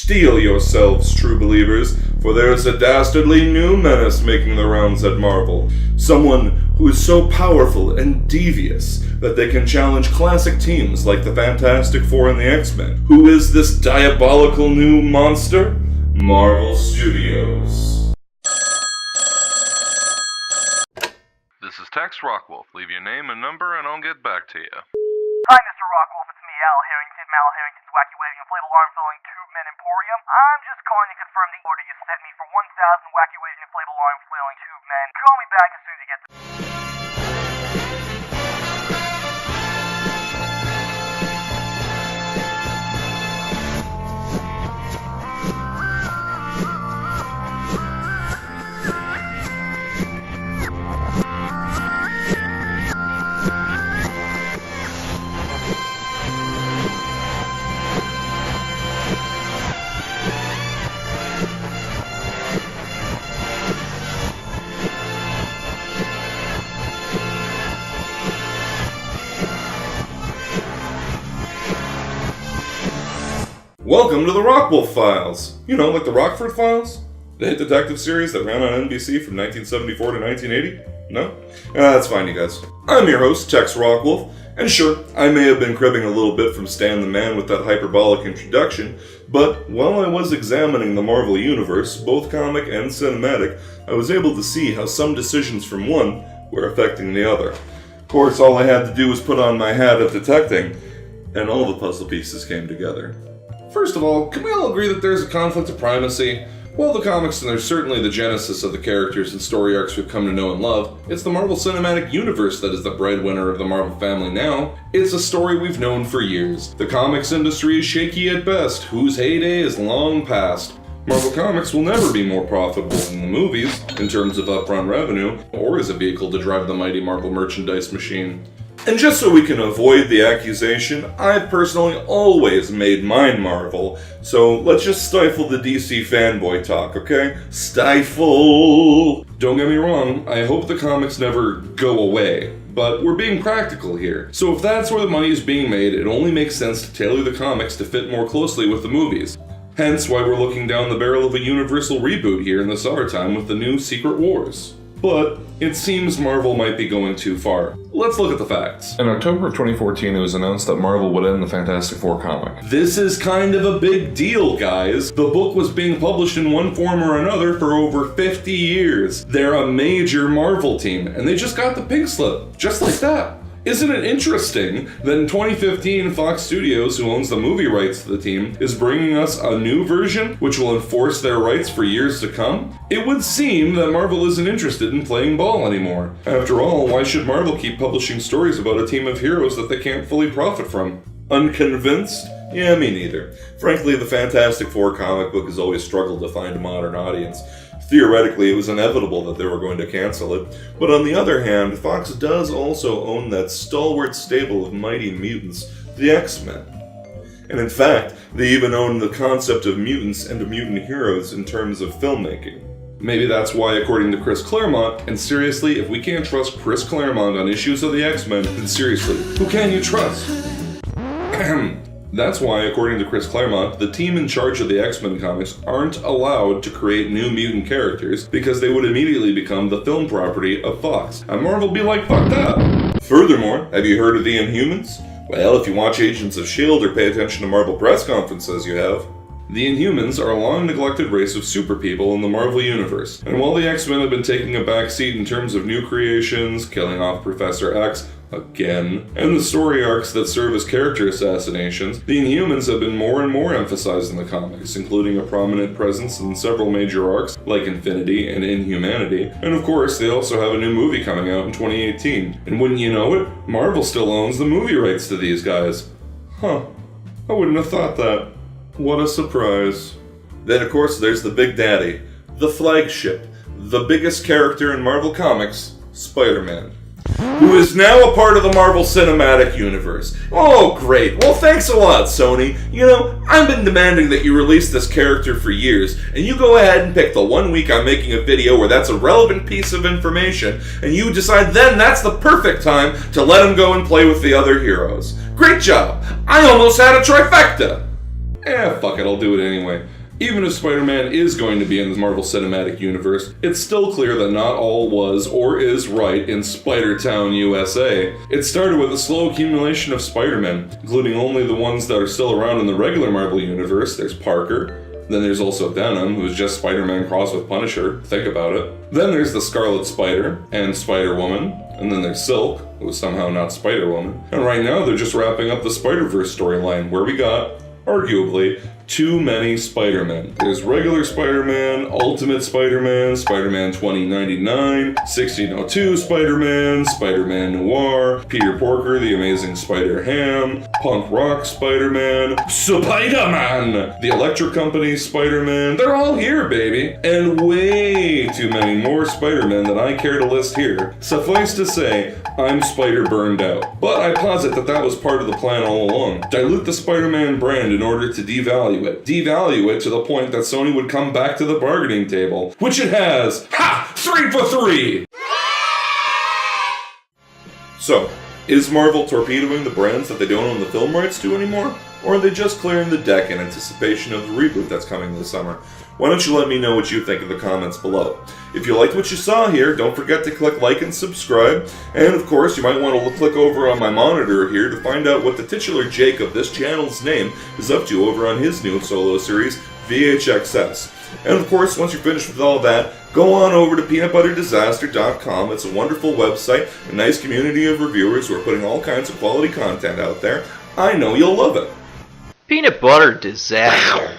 Steel yourselves, true believers, for there is a dastardly new menace making the rounds at Marvel. Someone who is so powerful and devious that they can challenge classic teams like the Fantastic Four and the X-Men. Who is this diabolical new monster? Marvel Studios. This is Tex Rockwolf. Leave your name and number and I'll get back to you. Hi, Mr. Rockwolf. It's me, Al Harrington's Wacky Waving Inflatable Arm Filling Tube Men Emporium. I'm just calling to confirm the order you sent me for 1,000 Wacky Waving Inflatable Arm Flailing Tube Men. Call me back as soon as you get the... Welcome to the Rockwolf Files. You know, like the Rockford Files? The hit detective series that ran on NBC from 1974 to 1980? No? That's fine, you guys. I'm your host, Tex Rockwolf, and sure, I may have been cribbing a little bit from Stan the Man with that hyperbolic introduction, but while I was examining the Marvel Universe, both comic and cinematic, I was able to see how some decisions from one were affecting the other. Of course, all I had to do was put on my hat of detecting, and all the puzzle pieces came together. First of all, can we all agree that there's a conflict of primacy? Well, the comics, and they're certainly the genesis of the characters and story arcs we've come to know and love. It's the Marvel Cinematic Universe that is the breadwinner of the Marvel family now. It's a story we've known for years. The comics industry is shaky at best, whose heyday is long past. Marvel Comics will never be more profitable than the movies, in terms of upfront revenue, or as a vehicle to drive the mighty Marvel merchandise machine. And just so we can avoid the accusation, I've personally always made mine Marvel, so let's just stifle the DC fanboy talk, okay? Stifle! Don't get me wrong, I hope the comics never go away, but we're being practical here. So if that's where the money is being made, it only makes sense to tailor the comics to fit more closely with the movies. Hence why we're looking down the barrel of a universal reboot here in the summertime with the new Secret Wars. But it seems Marvel might be going too far. Let's look at the facts. In October of 2014, it was announced that Marvel would end the Fantastic Four comic. This is kind of a big deal, guys. The book was being published in one form or another for over 50 years. They're a major Marvel team, and they just got the pink slip, just like that. Isn't it interesting that in 2015, Fox Studios, who owns the movie rights to the team, is bringing us a new version which will enforce their rights for years to come? It would seem that Marvel isn't interested in playing ball anymore. After all, why should Marvel keep publishing stories about a team of heroes that they can't fully profit from? Unconvinced? Yeah, me neither. Frankly, the Fantastic Four comic book has always struggled to find a modern audience. Theoretically, it was inevitable that they were going to cancel it, but on the other hand, Fox does also own that stalwart stable of mighty mutants, the X-Men. And in fact, they even own the concept of mutants and mutant heroes in terms of filmmaking. Maybe that's why, according to Chris Claremont, and seriously, if we can't trust Chris Claremont on issues of the X-Men, then seriously, who can you trust? That's why, according to Chris Claremont, the team in charge of the X-Men comics aren't allowed to create new mutant characters because they would immediately become the film property of Fox, and Marvel be like, fuck that! Furthermore, have you heard of the Inhumans? Well, if you watch Agents of S.H.I.E.L.D. or pay attention to Marvel press conferences, you have. The Inhumans are a long-neglected race of superpeople in the Marvel Universe, and while the X-Men have been taking a backseat in terms of new creations, killing off Professor X, again, and the story arcs that serve as character assassinations, the Inhumans have been more and more emphasized in the comics, including a prominent presence in several major arcs like Infinity and Inhumanity, and of course they also have a new movie coming out in 2018. And wouldn't you know it, Marvel still owns the movie rights to these guys. Huh, I wouldn't have thought that. What a surprise. Then of course there's the Big Daddy, the flagship, the biggest character in Marvel Comics, Spider-Man, who is now a part of the Marvel Cinematic Universe. Oh, great. Well, thanks a lot, Sony. You know, I've been demanding that you release this character for years, and you go ahead and pick the 1 week I'm making a video where that's a relevant piece of information, and you decide then that's the perfect time to let him go and play with the other heroes. Great job. I almost had a trifecta. Fuck it, I'll do it anyway. Even if Spider-Man is going to be in the Marvel Cinematic Universe, it's still clear that not all was or is right in Spider-Town, USA. It started with a slow accumulation of Spider-Men, including only the ones that are still around in the regular Marvel Universe. There's Parker. Then there's also Venom, who's just Spider-Man crossed with Punisher. Think about it. Then there's the Scarlet Spider and Spider-Woman. And then there's Silk, who is somehow not Spider-Woman. And right now they're just wrapping up the Spider-Verse storyline, where we got, arguably, too many Spider-Men. There's regular Spider-Man, Ultimate Spider-Man, Spider-Man 2099, 1602 Spider-Man, Spider-Man Noir, Peter Porker, the Amazing Spider-Ham, Punk Rock Spider-Man, Spider-Man, the Electric Company Spider-Man. They're all here, baby. And way too many more Spider-Men than I care to list here. Suffice to say, I'm Spider-burned out. But I posit that that was part of the plan all along. Dilute the Spider-Man brand in order to devalue it to the point that Sony would come back to the bargaining table, which it has. Ha! 3 for 3! So, is Marvel torpedoing the brands that they don't own the film rights to anymore? Or are they just clearing the deck in anticipation of the reboot that's coming this summer? Why don't you let me know what you think in the comments below. If you liked what you saw here, don't forget to click like and subscribe. And of course, you might want to click over on my monitor here to find out what the titular Jake of this channel's name is up to over on his new solo series, VHXS. And of course, once you're finished with all that, go on over to peanutbutterdisaster.com. It's a wonderful website, a nice community of reviewers who are putting all kinds of quality content out there. I know you'll love it. Peanut butter disaster.